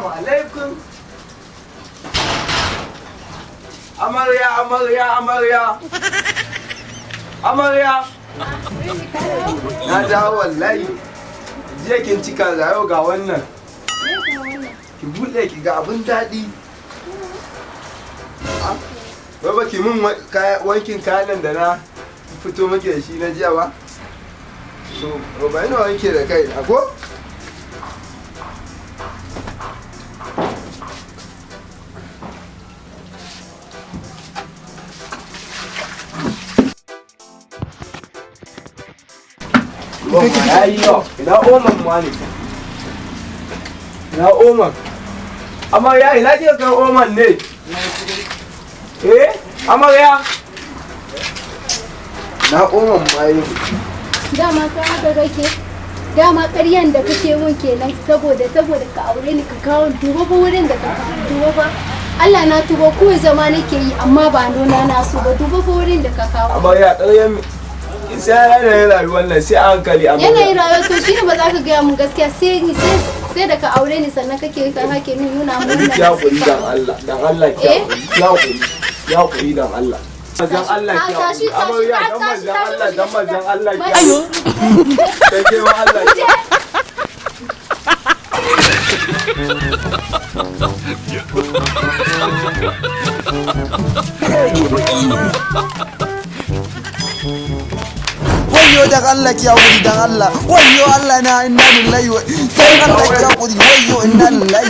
Assalamu alaikum. Amarya, amarya, amarya. Amarya. Na dawo wallahi. Jiya kin cika zayo ga wannan. Ki buɗe ki ga abin daɗi. Wai ba ki mun wankin kayan da na fito muke da shi na jiya ba? So, ba ina wanke da kai na ko? Ina oman ma ne. Ina oman. Amarya ina ke kan oman ne? Amarya. Na oman ma yi. Dama ka haka kake. Dama ƙaryan da kake mun kenan saboda ka aure ni ka kawo duba ba wurin da ka kawo duba ba. Allah na tuba ko zama nake yi amma ba nuna na so ba duba ba wurin da ka kawo. Amarya ƙaryan sai yanayin rayuwar nan sai a hankali amma yanayin rayuwar to shine ba za ka gaya mun gaskiya sai da ka aure ni sannan kake nuna mun wannan ya kuri dan Allah ya kuri dan Allah dan Allah ki amarya dan manzon Allah ki ayo take wa Allah ki wayyo dan Allah ki hakuri dan Allah wayyo Allah na inna lillahi wa inna ilaihi raji'un wayyo inna lillahi